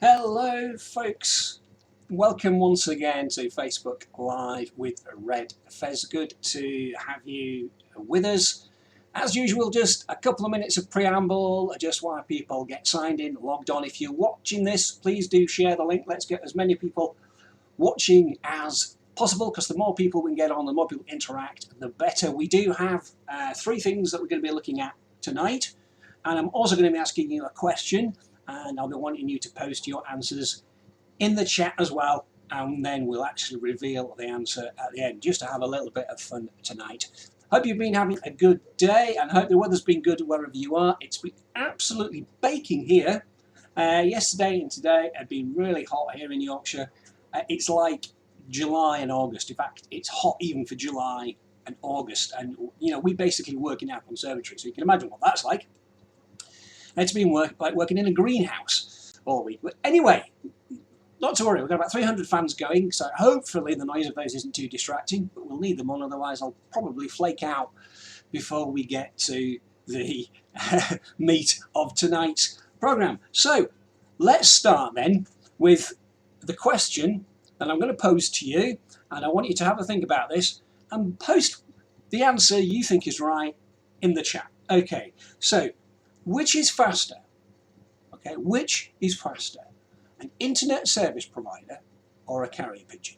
Hello folks, welcome once again to Facebook Live with Red Fez. Good to have you with us. As usual, just a couple of minutes of preamble, just while people get signed in, logged on. If you're watching this, please do share the link. Let's get as many people watching as possible, because the more people we can get on, the more people interact, the better. We do have three things that we're going to be looking at tonight, and I'm also going to be asking you a question, and I'll be wanting you to post your answers in the chat as well, and then we'll actually reveal the answer at the end, just to have a little bit of fun tonight. Hope you've been having a good day, and hope the weather's been good wherever you are. It's been absolutely baking here. Yesterday and today have been really hot here in Yorkshire. It's like July and August. In fact, it's hot even for July and August, and you know, we basically work in our conservatory, so you can imagine what that's like. It's been like working in a greenhouse all week. But anyway, not to worry, we've got about 300 fans going, so hopefully the noise of those isn't too distracting, but we'll need them on, otherwise I'll probably flake out before we get to the meat of tonight's programme. So let's start then with the question that I'm going to pose to you, and I want you to have a think about this and post the answer you think is right in the chat. Okay, so which is faster? Okay, which is faster? An internet service provider or a carrier pigeon?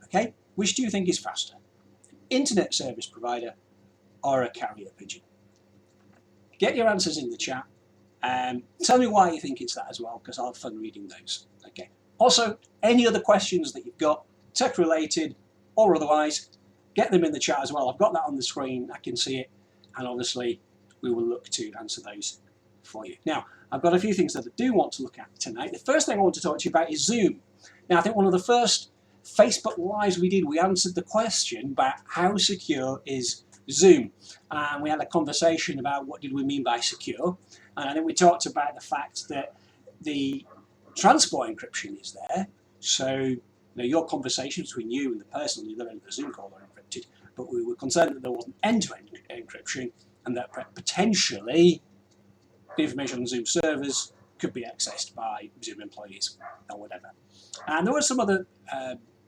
Okay, which do you think is faster? An internet service provider or a carrier pigeon? Get your answers in the chat. Tell me why you think it's that as well, because I'll have fun reading those. Okay. Also, any other questions that you've got, tech related or otherwise, get them in the chat as well. I've got that on the screen, I can see it, and obviously we will look to answer those for you. Now, I've got a few things that I do want to look at tonight. The first thing I want to talk to you about is Zoom. Now, I think one of the first Facebook Lives we did, we answered the question about how secure is Zoom. And we had a conversation about what did we mean by secure. And I think we talked about the fact that the transport encryption is there. So, you know, your conversations between you and the person on the other end of the Zoom call are encrypted. But we were concerned that there wasn't end-to-end encryption, and that potentially the information on Zoom servers could be accessed by Zoom employees or whatever. And there were some other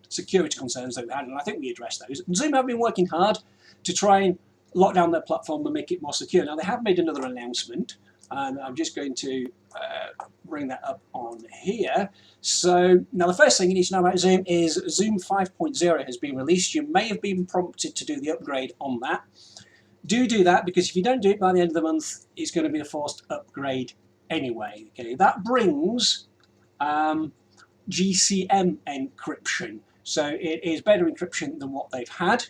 security concerns that we had, and I think we addressed those. Zoom have been working hard to try and lock down their platform and make it more secure. Now, they have made another announcement, and I'm just going to bring that up on here. So now the first thing you need to know about Zoom is Zoom 5.0 has been released. You may have been prompted to do the upgrade on that. Do that, because if you don't do it by the end of the month, it's going to be a forced upgrade anyway. Okay, that brings GCM encryption, so it is better encryption than what they've had.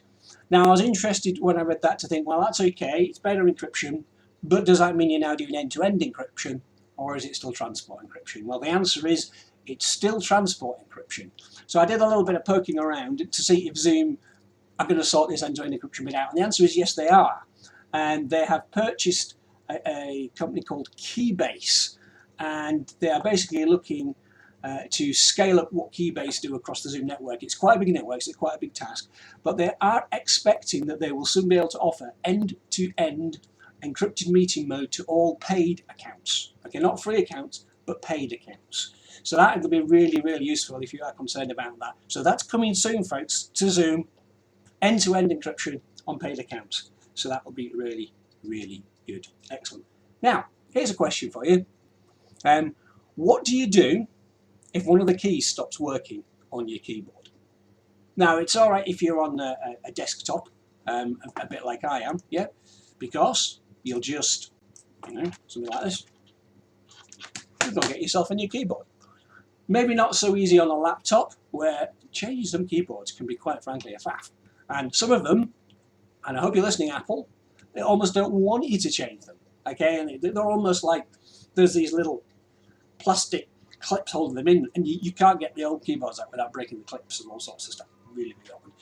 Now, I was interested when I read that to think, well, that's okay, it's better encryption, but does that mean you're now doing end-to-end encryption, or is it still transport encryption? Well, the answer is it's still transport encryption. So I did a little bit of poking around to see if Zoom are going to sort this end-to-end encryption bit out, and the answer is yes, they are. And they have purchased a company called Keybase, and they are basically looking to scale up what Keybase do across the Zoom network. It's quite a big network, so it's quite a big task, but they are expecting that they will soon be able to offer end-to-end encrypted meeting mode to all paid accounts. Okay, not free accounts, but paid accounts. So that will be really, really useful if you are concerned about that. So that's coming soon, folks, to Zoom. End-to-end encryption on paid accounts. So that will be really, really good. Excellent. Now, here's a question for you. What do you do if one of the keys stops working on your keyboard? Now, it's all right if you're on a desktop, a bit like I am, yeah, because you'll just, you know, something like this. You'll go get yourself a new keyboard. Maybe not so easy on a laptop, where changing some keyboards can be, quite frankly, a faff. And some of them, and I hope you're listening, Apple, they almost don't want you to change them. Okay, and they're almost like there's these little plastic clips holding them in, and you can't get the old keyboards out without breaking the clips and all sorts of stuff. Really, really awkward.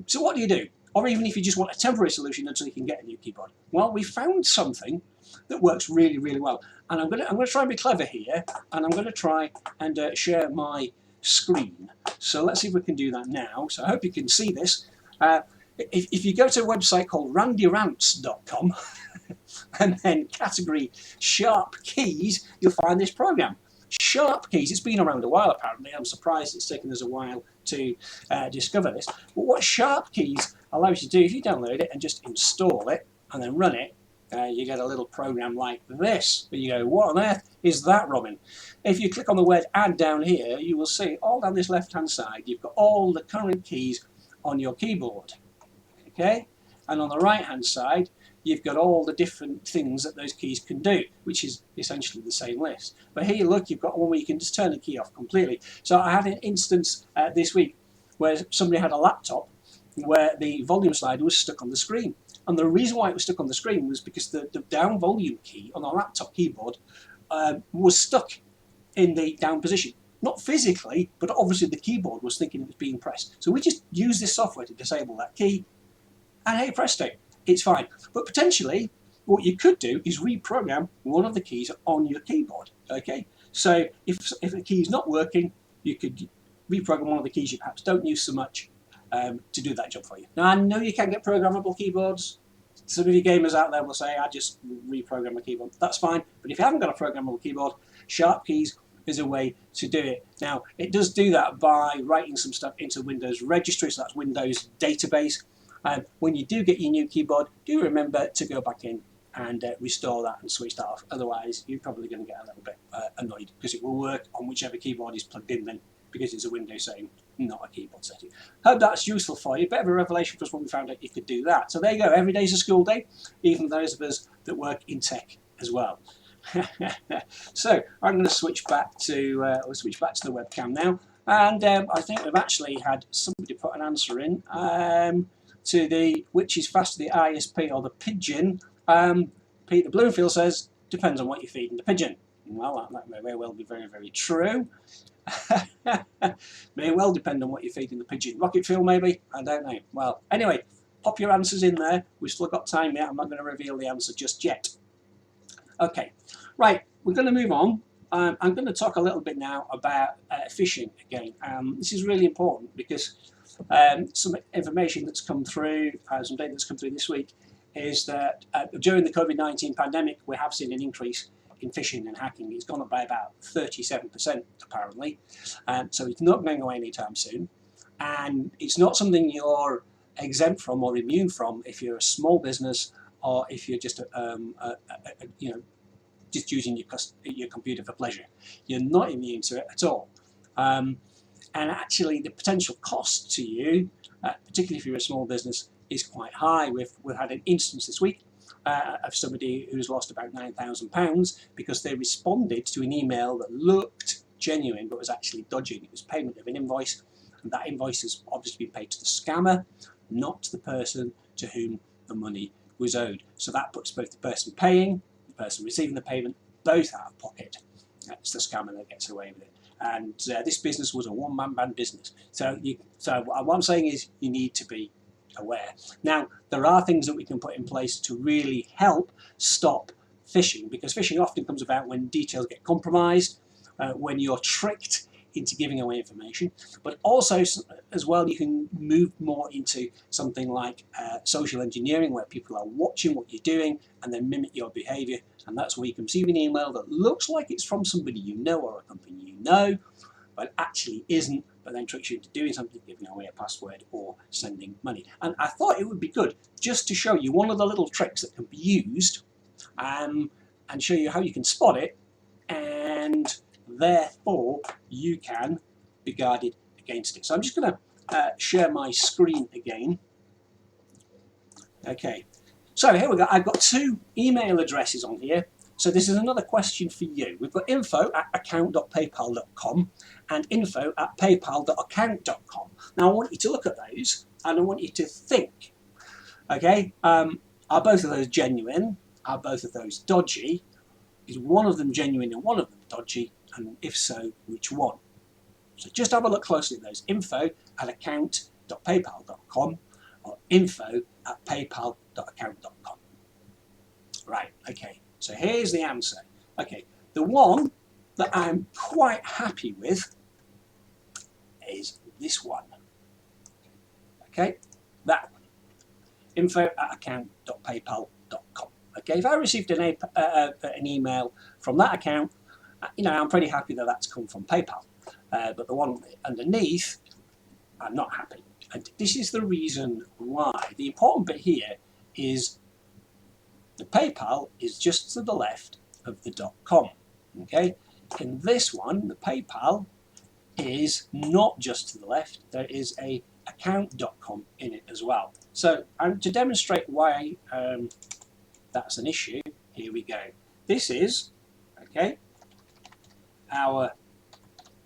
So what do? Or even if you just want a temporary solution until you can get a new keyboard. Well, we found something that works really, really well. And I'm going to try and be clever here, and I'm going to try and share my screen. So let's see if we can do that now. So I hope you can see this. If you go to a website called randyrants.com and then category Sharpkeys, you'll find this program. Sharpkeys, it's been around a while apparently. I'm surprised it's taken us a while to discover this. But what Sharpkeys allows you to do, if you download it and just install it and then run it, you get a little program like this. You go, what on earth is that, Robin? If you click on the word add down here, you will see all down this left hand side, you've got all the current keys on your keyboard. Okay? And on the right hand side, you've got all the different things that those keys can do, which is essentially the same list. But here, look, you've got one where you can just turn the key off completely. So I had an instance this week where somebody had a laptop where the volume slider was stuck on the screen. And the reason why it was stuck on the screen was because the down volume key on the laptop keyboard was stuck in the down position. Not physically, but obviously the keyboard was thinking it was being pressed. So we just use this software to disable that key, and hey presto, it's fine. But potentially, what you could do is reprogram one of the keys on your keyboard. Okay, so if a key is not working, you could reprogram one of the keys you perhaps don't use so much to do that job for you. Now I know you can't get programmable keyboards. Some of you gamers out there will say, I just reprogram a keyboard. That's fine, but if you haven't got a programmable keyboard, Sharpkeys is a way to do it. Now, it does do that by writing some stuff into Windows registry, so that's Windows database. When you do get your new keyboard, do remember to go back in and restore that and switch that off. Otherwise, you're probably going to get a little bit annoyed, because it will work on whichever keyboard is plugged in then, because it's a Windows setting, not a keyboard setting. Hope that's useful for you. Bit of a revelation for us when we found out you could do that. So there you go. Every day's a school day, even those of us that work in tech as well. So I'm going to switch back to the webcam now, and I think we've actually had somebody put an answer in to the which is faster, the ISP or the pigeon. Peter Bloomfield says depends on what you're feeding the pigeon. Well, that may very well be very, very true. May well depend on what you're feeding the pigeon. Rocket fuel maybe? I don't know. Well, anyway, pop your answers in there. We've still got time yet. I'm not going to reveal the answer just yet. Okay, right, we're going to move on. I'm going to talk a little bit now about phishing again. This is really important because some information that's come through, some data that's come through this week, is that during the COVID-19 pandemic, we have seen an increase in phishing and hacking. It's gone up by about 37% apparently. So it's not going away anytime soon. And it's not something you're exempt from or immune from if you're a small business, or if you're just just using your computer for pleasure. You're not immune to it at all. And actually, the potential cost to you, particularly if you're a small business, is quite high. We've had an instance this week of somebody who's lost about £9,000 because they responded to an email that looked genuine but was actually dodgy. It was payment of an invoice, and that invoice has obviously been paid to the scammer, not to the person to whom the money was owed. So that puts both the person paying, the person receiving the payment, both out of pocket. It's the scammer that gets away with it. And this business was a one-man band business. So what I'm saying is you need to be aware. Now, there are things that we can put in place to really help stop phishing, because phishing often comes about when details get compromised, when you're tricked into giving away information, but also as well you can move more into something like social engineering, where people are watching what you're doing and then mimic your behavior, and that's where you can receive an email that looks like it's from somebody you know or a company you know, but actually isn't, but then tricks you into doing something, giving away a password or sending money. And I thought it would be good just to show you one of the little tricks that can be used and show you how you can spot it, and therefore you can be guarded against it. So I'm just going to share my screen again. Okay, so here we go. I've got two email addresses on here. So this is another question for you. We've got info@account.paypal.com and info@paypal.account.com. Now I want you to look at those and I want you to think, okay, are both of those genuine? Are both of those dodgy? Is one of them genuine and one of them dodgy? And if so, which one? So just have a look closely at those. info@account.paypal.com or info@paypal.account.com. Right, okay. So here's the answer. Okay, the one that I'm quite happy with is this one. Okay, that one. info@account.paypal.com. Okay, if I received an email from that account You know, I'm pretty happy that that's come from PayPal, but the one underneath, I'm not happy. And this is the reason why. The important bit here is the PayPal is just to the left of the .com. Okay, in this one, the PayPal is not just to the left. There is a account.com in it as well. So to demonstrate why that's an issue, here we go. This is, okay, our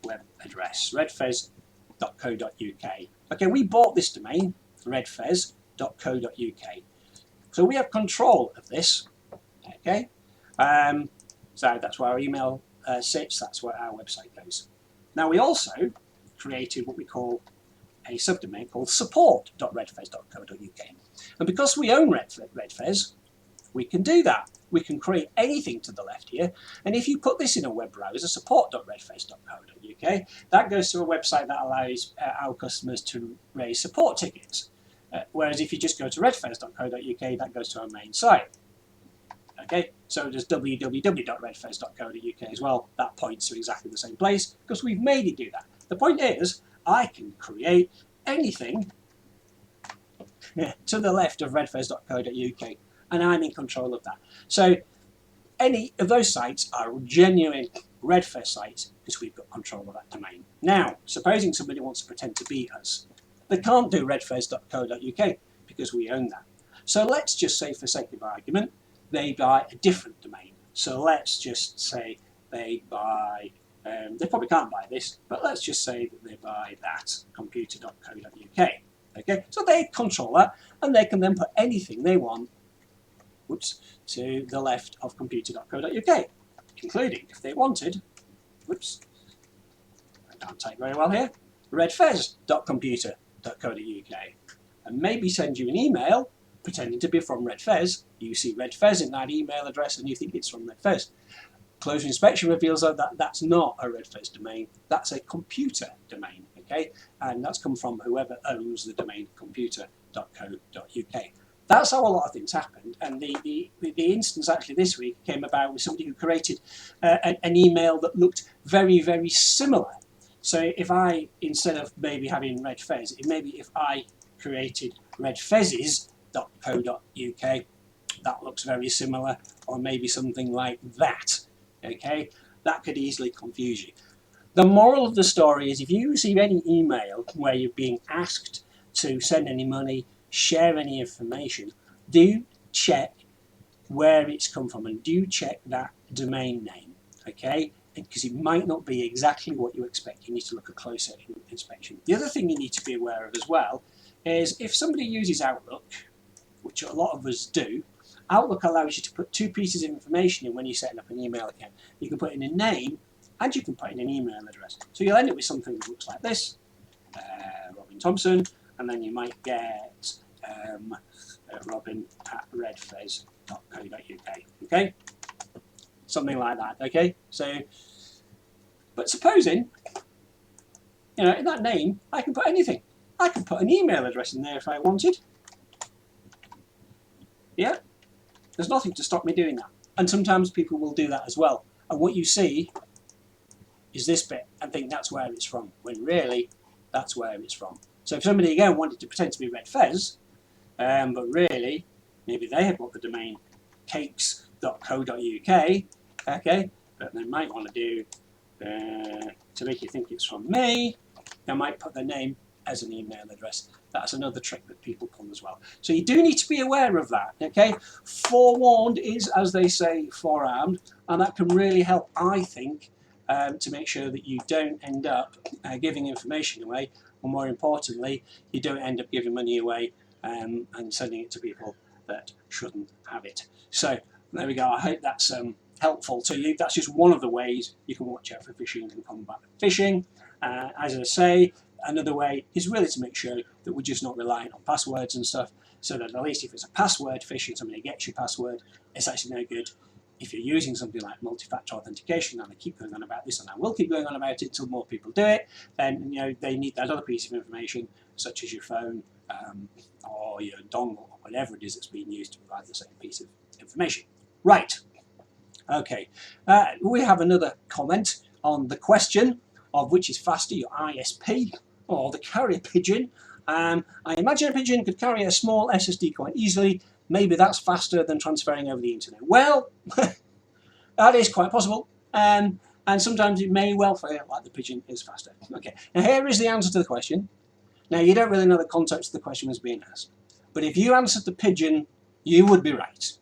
web address, redfez.co.uk. Okay, we bought this domain, redfez.co.uk. So we have control of this, okay? So that's where our email sits, that's where our website goes. Now we also created what we call a subdomain called support.redfez.co.uk. And because we own Redfez, we can do that. We can create anything to the left here. And if you put this in a web browser, support.redfez.co.uk, that goes to a website that allows our customers to raise support tickets. Whereas if you just go to redfez.co.uk, that goes to our main site. Okay, so there's www.redfez.co.uk as well. That points to exactly the same place because we've made it do that. The point is, I can create anything to the left of redfez.co.uk, and I'm in control of that. So any of those sites are genuine Redfez sites because we've got control of that domain. Now, supposing somebody wants to pretend to be us, they can't do redfez.co.uk because we own that. So let's just say, for sake of argument, they buy a different domain. So let's just say they buy, they probably can't buy this, but let's just say that they buy that, computer.co.uk. Okay, so they control that, and they can then put anything they want, whoops, to the left of computer.co.uk, including, if they wanted, whoops, I can't type very well here, redfez.computer.co.uk, and maybe send you an email pretending to be from Redfez. You see Redfez in that email address and you think it's from Redfez. Closer inspection reveals that that's not a Redfez domain, that's a computer domain, okay? And that's come from whoever owns the domain computer.co.uk. That's how a lot of things happened, and the instance actually this week came about with somebody who created an email that looked very, very similar. So if I, instead of maybe having Redfez, maybe if I created redfezes.co.uk, that looks very similar, or maybe something like that, okay? That could easily confuse you. The moral of the story is if you receive any email where you're being asked to send any money, share any information, do check where it's come from and do check that domain name, okay? Because it might not be exactly what you expect. You need to look at closer inspection. The other thing you need to be aware of as well is if somebody uses Outlook, which a lot of us do, Outlook allows you to put two pieces of information in when you're setting up an email account. You can put in a name and you can put in an email address. So you'll end up with something that looks like this, Robin Thompson, and then you might get robin@redfez.co.uk, okay? Something like that, okay? So, but supposing, you know, in that name, I can put anything. I can put an email address in there if I wanted. Yeah? There's nothing to stop me doing that. And sometimes people will do that as well. And what you see is this bit and think that's where it's from, when really, that's where it's from. So if somebody, again, wanted to pretend to be Redfez, but really, maybe they have got the domain cakes.co.uk, okay, but they might want to do, to make you think it's from me, they might put their name as an email address. That's another trick that people pull as well. So you do need to be aware of that, okay? Forewarned is, as they say, forearmed, and that can really help, I think, to make sure that you don't end up giving information away, or more importantly, you don't end up giving money away and sending it to people that shouldn't have it. So there we go. I hope that's helpful to you. That's just one of the ways you can watch out for phishing and combat phishing. As I say, another way is really to make sure that we're just not relying on passwords and stuff, so that at least if it's a password phishing, somebody gets your password, it's actually no good. If you're using something like multi-factor authentication, and I keep going on about this, and I will keep going on about it until more people do it, then you know they need that other piece of information, such as your phone or your dongle, or whatever it is that's being used to provide the same piece of information. Right. Okay, we have another comment on the question of which is faster, your ISP or the carrier pigeon. I imagine a pigeon could carry a small SSD quite easily. Maybe that's faster than transferring over the internet. Well, that is quite possible. And sometimes it may well feel like the pigeon is faster. Okay, now here is the answer to the question. Now, you don't really know the context of the question was being asked. But if you answered the pigeon, you would be right.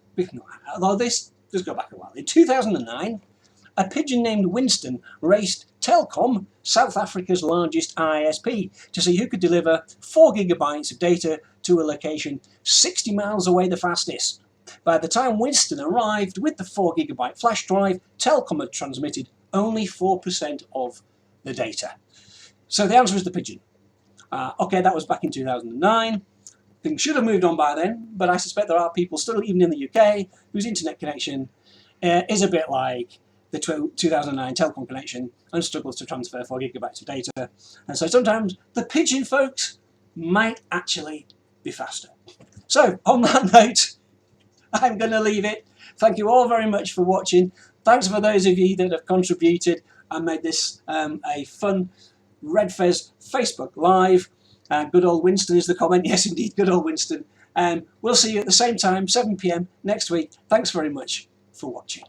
Although let's go back a while. In 2009, a pigeon named Winston raced Telkom, South Africa's largest ISP, to see who could deliver 4 gigabytes of data to a location 60 miles away the fastest. By the time Winston arrived with the 4 gigabyte flash drive, Telkom had transmitted only 4% of the data. So the answer is the pigeon. Okay, that was back in 2009. Things should have moved on by then, but I suspect there are people still, even in the UK, whose internet connection is a bit like the 2009 Telkom connection and struggles to transfer 4 gigabytes of data. And so sometimes the pigeon folks might actually be faster. So on that note, I'm going to leave it. Thank you all very much for watching. Thanks for those of you that have contributed and made this a fun RedFez Facebook Live. Good old Winston is the comment. Yes, indeed, good old Winston. We'll see you at the same time, 7 PM next week. Thanks very much for watching.